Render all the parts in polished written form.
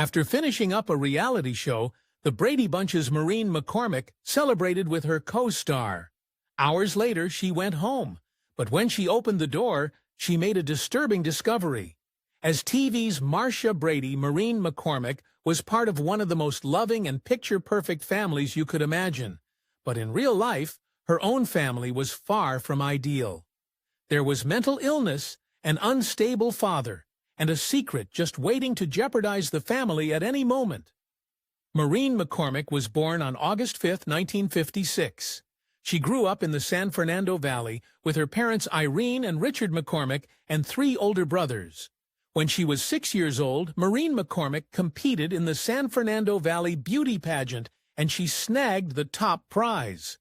After finishing up a reality show, the Brady Bunch's Maureen McCormick celebrated with her co-star. Hours later, she went home, but when she opened the door, she made a disturbing discovery. As TV's Marcia Brady, Maureen McCormick was part of one of the most loving and picture-perfect families you could imagine. But in real life, her own family was far from ideal. There was mental illness, an unstable father, and a secret just waiting to jeopardize the family at any moment. Maureen McCormick was born on August 5, 1956. She grew up in the San Fernando Valley with her parents Irene and Richard McCormick and 3 older brothers. When she was 6 years old, Maureen McCormick competed in the San Fernando Valley beauty pageant, and she snagged the top prize.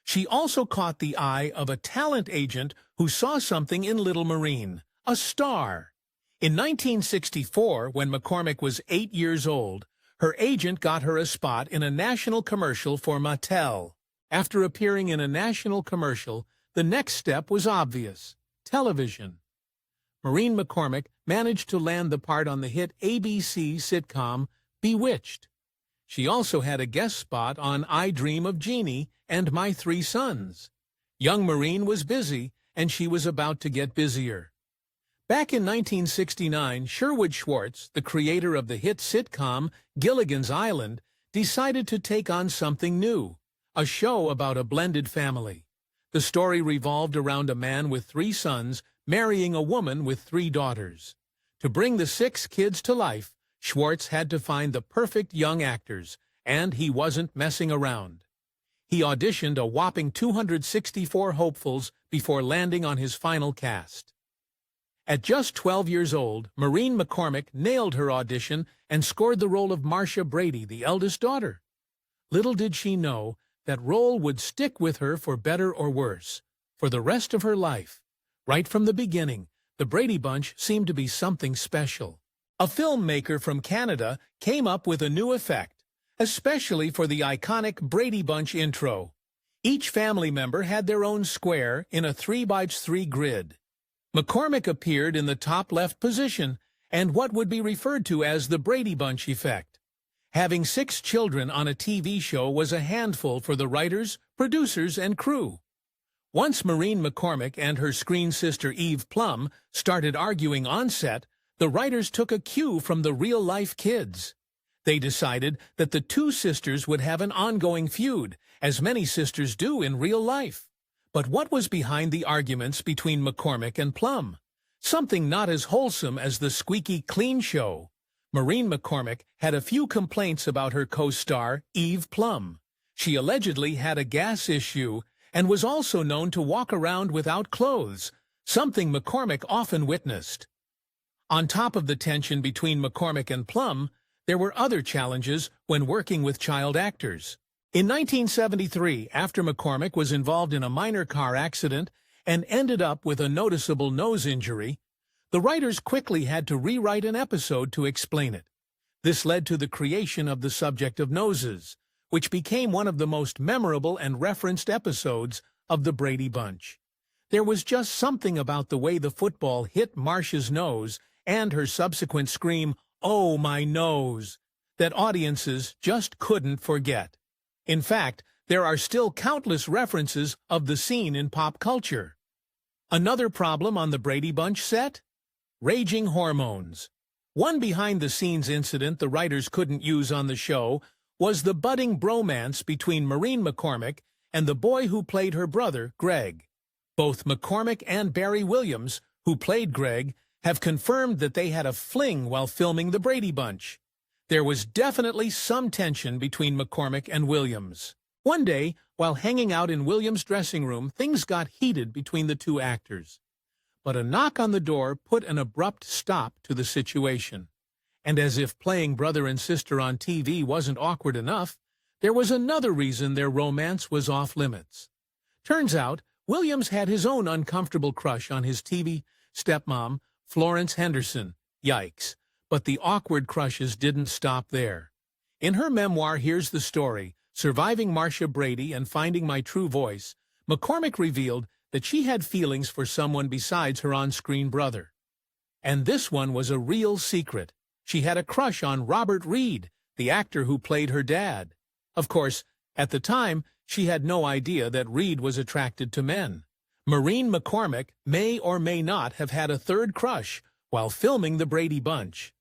She also caught the eye of a talent agent who saw something in little Maureen, a star. In 1964, when McCormick was 8 years old, her agent got her a spot in a national commercial for Mattel. After appearing in a national commercial, the next step was obvious: television. Maureen McCormick managed to land the part on the hit ABC sitcom Bewitched. She also had a guest spot on I Dream of Jeannie and My 3 Sons. Young Maureen was busy, and she was about to get busier. Back in 1969, Sherwood Schwartz, the creator of the hit sitcom Gilligan's Island, decided to take on something new, a show about a blended family. The story revolved around a man with 3 sons marrying a woman with 3 daughters. To bring the 6 kids to life, Schwartz had to find the perfect young actors, and he wasn't messing around. He auditioned a whopping 264 hopefuls before landing on his final cast. At just 12 years old, Maureen McCormick nailed her audition and scored the role of Marcia Brady, the eldest daughter. Little did she know that role would stick with her for better or worse, for the rest of her life. Right from the beginning, the Brady Bunch seemed to be something special. A filmmaker from Canada came up with a new effect, especially for the iconic Brady Bunch intro. Each family member had their own square in a 3x3 grid. McCormick appeared in the top left position and what would be referred to as the Brady Bunch effect. Having 6 children on a TV show was a handful for the writers, producers, and crew. Once Maureen McCormick and her screen sister Eve Plum started arguing on set, the writers took a cue from the real-life kids. They decided that the 2 sisters would have an ongoing feud, as many sisters do in real life. But what was behind the arguments between McCormick and Plum? Something not as wholesome as the squeaky clean show. Maureen McCormick had a few complaints about her co-star, Eve Plum. She allegedly had a gas issue and was also known to walk around without clothes, something McCormick often witnessed. On top of the tension between McCormick and Plum, there were other challenges when working with child actors. In 1973, after McCormick was involved in a minor car accident and ended up with a noticeable nose injury, the writers quickly had to rewrite an episode to explain it. This led to the creation of the subject of noses, which became one of the most memorable and referenced episodes of the Brady Bunch. There was just something about the way the football hit Marsha's nose and her subsequent scream, "Oh, my nose," that audiences just couldn't forget. In fact, there are still countless references of the scene in pop culture. Another problem on the Brady Bunch set? Raging hormones. One behind-the-scenes incident the writers couldn't use on the show was the budding bromance between Maureen McCormick and the boy who played her brother, Greg. Both McCormick and Barry Williams, who played Greg, have confirmed that they had a fling while filming the Brady Bunch. There was definitely some tension between McCormick and Williams. One day, while hanging out in Williams' dressing room, things got heated between the 2 actors. But a knock on the door put an abrupt stop to the situation. And as if playing brother and sister on TV wasn't awkward enough, there was another reason their romance was off-limits. Turns out, Williams had his own uncomfortable crush on his TV stepmom, Florence Henderson. Yikes. But the awkward crushes didn't stop there. In her memoir, Here's the Story, Surviving Marcia Brady and Finding My True Voice, McCormick revealed that she had feelings for someone besides her on-screen brother. And this one was a real secret. she had a crush on Robert Reed, the actor who played her dad. Of course, at the time, she had no idea that Reed was attracted to men. Maureen McCormick may or may not have had a third crush while filming The Brady Bunch.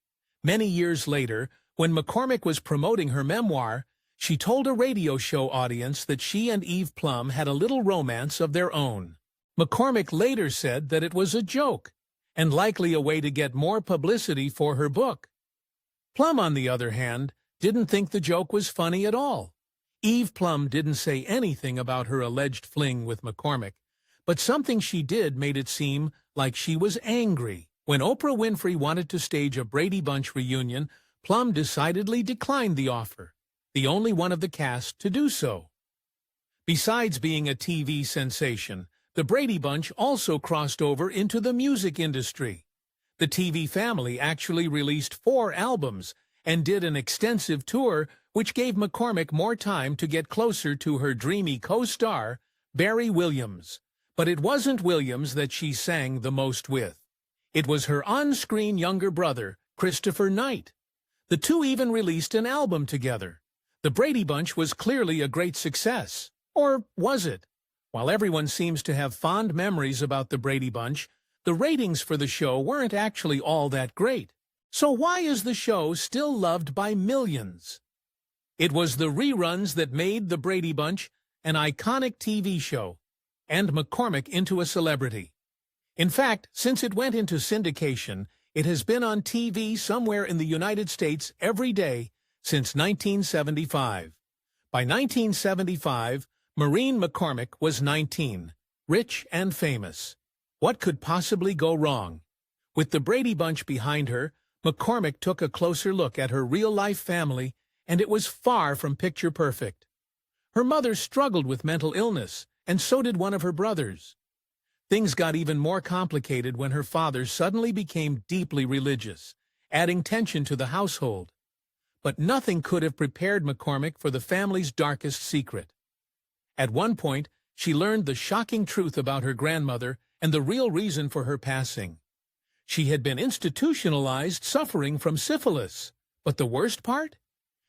Many years later, when McCormick was promoting her memoir, she told a radio show audience that she and Eve Plum had a little romance of their own. McCormick later said that it was a joke, and likely a way to get more publicity for her book. Plum, on the other hand, didn't think the joke was funny at all. Eve Plum didn't say anything about her alleged fling with McCormick, but something she did made it seem like she was angry. When Oprah Winfrey wanted to stage a Brady Bunch reunion, Plum decidedly declined the offer, the only one of the cast to do so. Besides being a TV sensation, the Brady Bunch also crossed over into the music industry. The TV family actually released 4 albums and did an extensive tour, which gave McCormick more time to get closer to her dreamy co-star, Barry Williams. But it wasn't Williams that she sang the most with. It was her on-screen younger brother, Christopher Knight. The two even released an album together. The Brady Bunch was clearly a great success. Or was it? While everyone seems to have fond memories about the Brady Bunch, the ratings for the show weren't actually all that great. So why is the show still loved by millions? It was the reruns that made the Brady Bunch an iconic TV show, and McCormick into a celebrity. In fact, since it went into syndication, it has been on TV somewhere in the United States every day since 1975. By 1975, Maureen McCormick was 19, rich and famous. What could possibly go wrong? With the Brady Bunch behind her, McCormick took a closer look at her real-life family, and it was far from picture perfect. Her mother struggled with mental illness, and so did one of her brothers. Things got even more complicated when her father suddenly became deeply religious, adding tension to the household. But nothing could have prepared McCormick for the family's darkest secret. At one point, she learned the shocking truth about her grandmother and the real reason for her passing. She had been institutionalized, suffering from syphilis. But the worst part?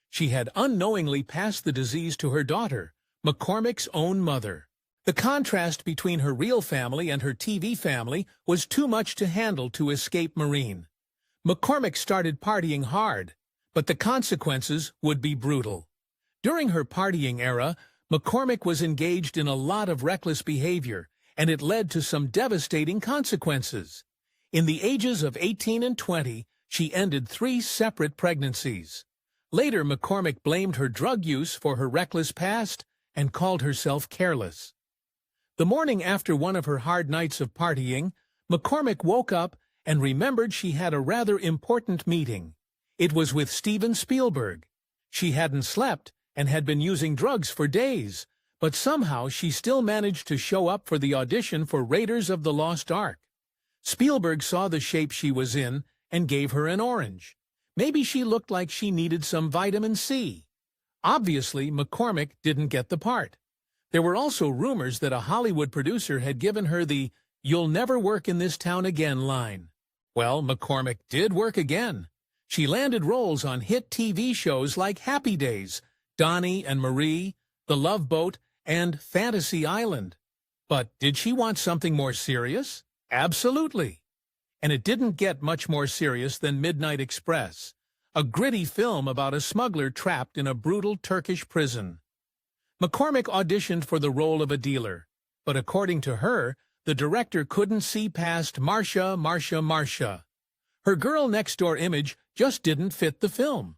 She had unknowingly passed the disease to her daughter, McCormick's own mother. The contrast between her real family and her TV family was too much to handle to escape Maureen. McCormick started partying hard, but the consequences would be brutal. During her partying era, McCormick was engaged in a lot of reckless behavior, and it led to some devastating consequences. In the ages of 18 and 20, she ended 3 separate pregnancies. Later, McCormick blamed her drug use for her reckless past and called herself careless. The morning after one of her hard nights of partying, McCormick woke up and remembered she had a rather important meeting. It was with Steven Spielberg. She hadn't slept and had been using drugs for days, but somehow she still managed to show up for the audition for Raiders of the Lost Ark. Spielberg saw the shape she was in and gave her an orange. Maybe she looked like she needed some vitamin C. Obviously, McCormick didn't get the part. There were also rumors that a Hollywood producer had given her the "You'll never work in this town again" line. Well, McCormick did work again. She landed roles on hit TV shows like Happy Days, Donnie and Marie, The Love Boat, and Fantasy Island. But did she want something more serious? Absolutely. And it didn't get much more serious than Midnight Express, a gritty film about a smuggler trapped in a brutal Turkish prison. McCormick auditioned for the role of a dealer, but according to her, the director couldn't see past Marsha. Her girl-next-door image just didn't fit the film.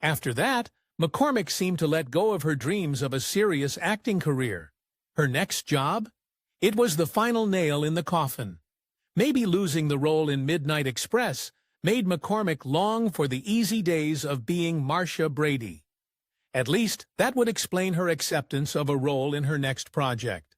After that, McCormick seemed to let go of her dreams of a serious acting career. Her next job? It was the final nail in the coffin. Maybe losing the role in Midnight Express made McCormick long for the easy days of being Marcia Brady. At least, that would explain her acceptance of a role in her next project.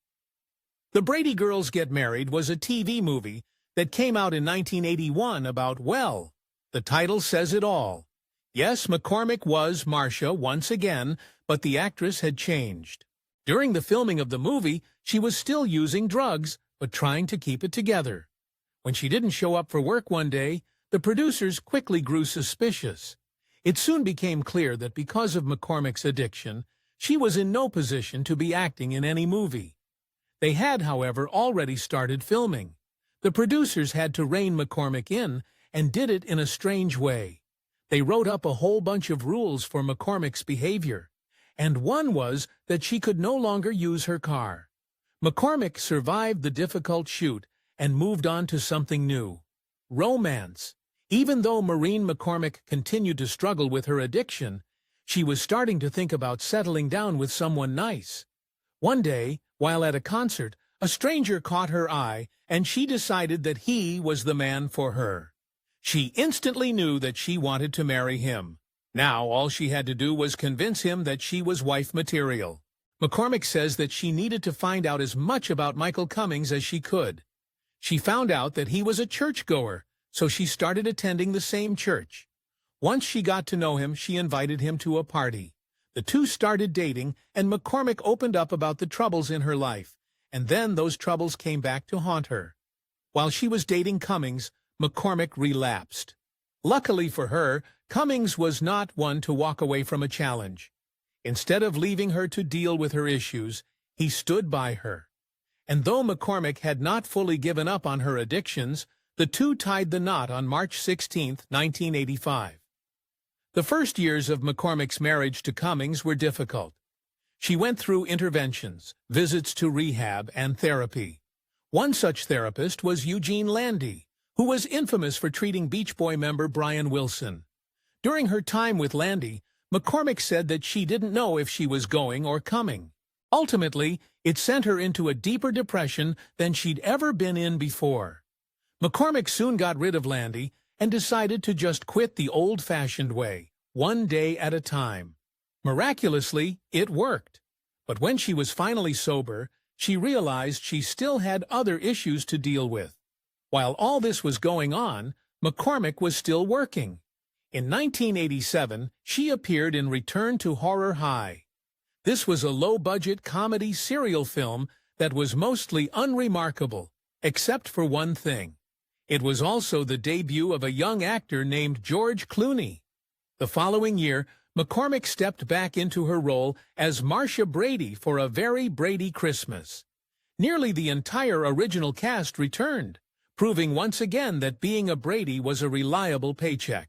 The Brady Girls Get Married was a TV movie that came out in 1981 about, well, the title says it all. Yes, McCormick was Marsha once again, but the actress had changed. During the filming of the movie, she was still using drugs, but trying to keep it together. When she didn't show up for work one day, the producers quickly grew suspicious. It soon became clear that because of McCormick's addiction, she was in no position to be acting in any movie. They had, however, already started filming. The producers had to rein McCormick in, and did it in a strange way. They wrote up a whole bunch of rules for McCormick's behavior, and one was that she could no longer use her car. McCormick survived the difficult shoot and moved on to something new: romance. Even though Maureen McCormick continued to struggle with her addiction, she was starting to think about settling down with someone nice. One day, while at a concert, a stranger caught her eye, and she decided that he was the man for her. She instantly knew that she wanted to marry him. Now all she had to do was convince him that she was wife material. McCormick says that she needed to find out as much about Michael Cummings as she could. She found out that he was a churchgoer, so she started attending the same church. Once she got to know him, she invited him to a party. The two started dating, and McCormick opened up about the troubles in her life, and then those troubles came back to haunt her. While she was dating Cummings, McCormick relapsed. Luckily for her, Cummings was not one to walk away from a challenge. Instead of leaving her to deal with her issues, he stood by her. And though McCormick had not fully given up on her addictions, the two tied the knot on March 16, 1985. The first years of McCormick's marriage to Cummings were difficult. She went through interventions, visits to rehab, and therapy. One such therapist was Eugene Landy, who was infamous for treating Beach Boy member Brian Wilson. During her time with Landy, McCormick said that she didn't know if she was going or coming. Ultimately, it sent her into a deeper depression than she'd ever been in before. McCormick soon got rid of Landy and decided to just quit the old-fashioned way, one day at a time. Miraculously, it worked. But when she was finally sober, she realized she still had other issues to deal with. While all this was going on, McCormick was still working. In 1987, she appeared in Return to Horror High. This was a low-budget comedy serial film that was mostly unremarkable, except for one thing. It was also the debut of a young actor named George Clooney. The following year, McCormick stepped back into her role as Marcia Brady for A Very Brady Christmas. Nearly the entire original cast returned, proving once again that being a Brady was a reliable paycheck.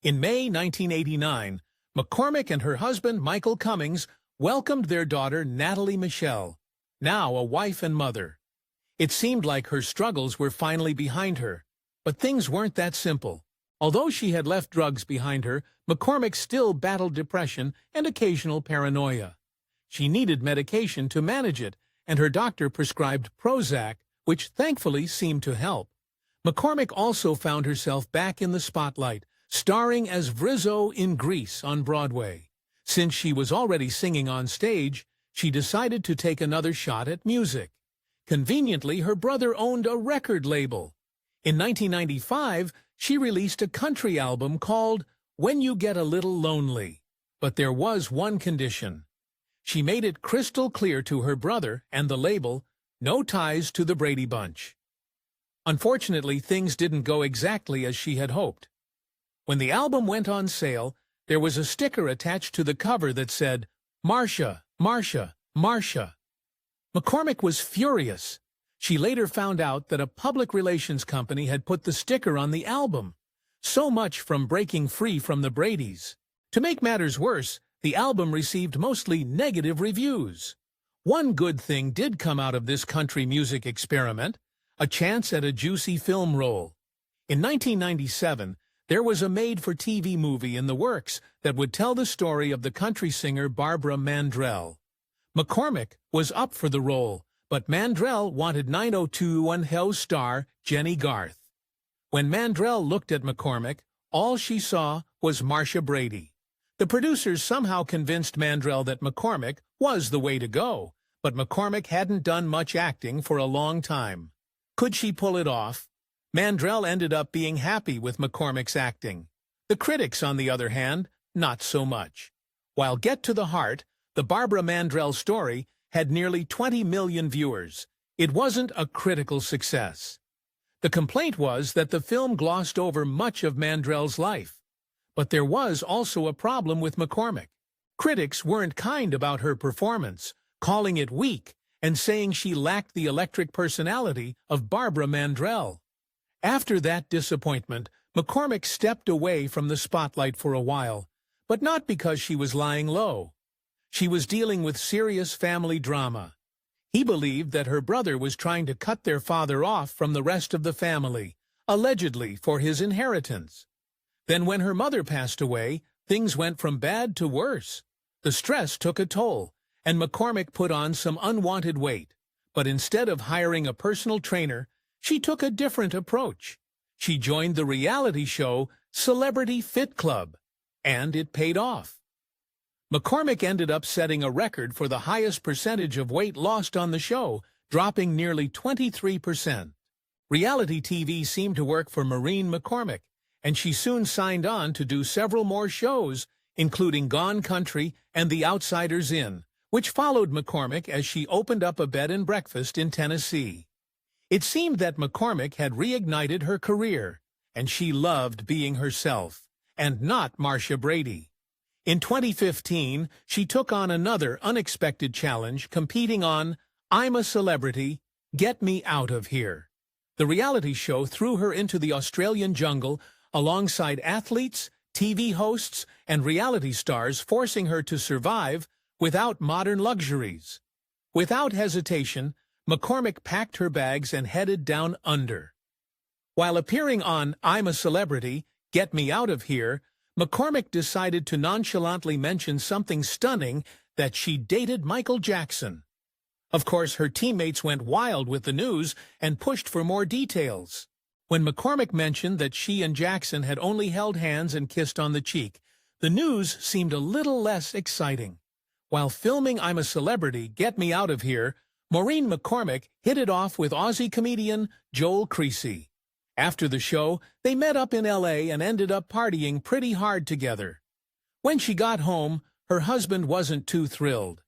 In May 1989, McCormick and her husband Michael Cummings welcomed their daughter Natalie Michelle, now a wife and mother. It seemed like her struggles were finally behind her, but things weren't that simple. Although she had left drugs behind her, McCormick still battled depression and occasional paranoia. She needed medication to manage it, and her doctor prescribed Prozac, which thankfully seemed to help. McCormick also found herself back in the spotlight, starring as Vrizzo in Grease on Broadway. Since she was already singing on stage, she decided to take another shot at music. Conveniently, her brother owned a record label. In 1995, she released a country album called When You Get a Little Lonely. But there was one condition. She made it crystal clear to her brother and the label, no ties to the Brady Bunch. Unfortunately, things didn't go exactly as she had hoped. When the album went on sale, there was a sticker attached to the cover that said, Marsha, Marsha, Marsha. McCormick was furious. She later found out that a public relations company had put the sticker on the album. So much from breaking free from the Bradys. To make matters worse, the album received mostly negative reviews. One good thing did come out of this country music experiment, a chance at a juicy film role. In 1997, there was a made-for-TV movie in the works that would tell the story of the country singer Barbara Mandrell. McCormick was up for the role, but Mandrell wanted 90210 star Jenny Garth. When Mandrell looked at McCormick, all she saw was Marcia Brady. The producers somehow convinced Mandrell that McCormick was the way to go, but McCormick hadn't done much acting for a long time. Could she pull it off? Mandrell ended up being happy with McCormick's acting. The critics, on the other hand, not so much. While Get to the Heart, the Barbara Mandrell story, had nearly 20 million viewers, it wasn't a critical success. The complaint was that the film glossed over much of Mandrell's life. But there was also a problem with McCormick. Critics weren't kind about her performance, calling it weak and saying she lacked the electric personality of Barbara Mandrell. After that disappointment, McCormick stepped away from the spotlight for a while, but not because she was lying low. She was dealing with serious family drama. He believed that her brother was trying to cut their father off from the rest of the family, allegedly for his inheritance. Then when her mother passed away, things went from bad to worse. The stress took a toll, and McCormick put on some unwanted weight. But instead of hiring a personal trainer, she took a different approach. She joined the reality show Celebrity Fit Club, and it paid off. McCormick ended up setting a record for the highest percentage of weight lost on the show, dropping nearly 23%. Reality TV seemed to work for Maureen McCormick, and she soon signed on to do several more shows, including Gone Country and The Outsider's Inn, which followed McCormick as she opened up a bed and breakfast in Tennessee. It seemed that McCormick had reignited her career, and she loved being herself, and not Marcia Brady. In 2015, she took on another unexpected challenge, competing on I'm a Celebrity, Get Me Out of Here. The reality show threw her into the Australian jungle alongside athletes, TV hosts, and reality stars, forcing her to survive without modern luxuries. Without hesitation, McCormick packed her bags and headed down under. While appearing on I'm a Celebrity, Get Me Out of Here, McCormick decided to nonchalantly mention something stunning, that she dated Michael Jackson. Of course, her teammates went wild with the news and pushed for more details. When McCormick mentioned that she and Jackson had only held hands and kissed on the cheek, the news seemed a little less exciting. While filming I'm a Celebrity, Get Me Out of Here, Maureen McCormick hit it off with Aussie comedian Joel Creasy. After the show, they met up in L.A. and ended up partying pretty hard together. When she got home, her husband wasn't too thrilled.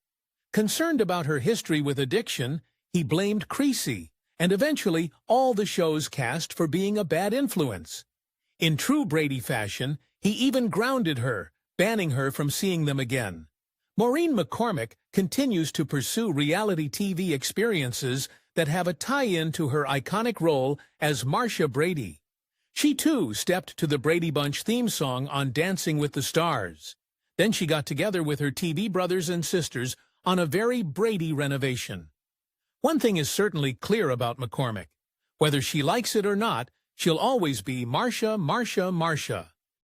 Concerned about her history with addiction, he blamed Creasy, and eventually all the show's cast for being a bad influence. In true Brady fashion, he even grounded her, banning her from seeing them again. Maureen McCormick continues to pursue reality TV experiences that have a tie-in to her iconic role as Marcia Brady. She too stepped to the Brady Bunch theme song on Dancing with the Stars. Then she got together with her TV brothers and sisters on a very Brady renovation. One thing is certainly clear about McCormick. Whether she likes it or not, she'll always be Marsha, Marsha, Marsha.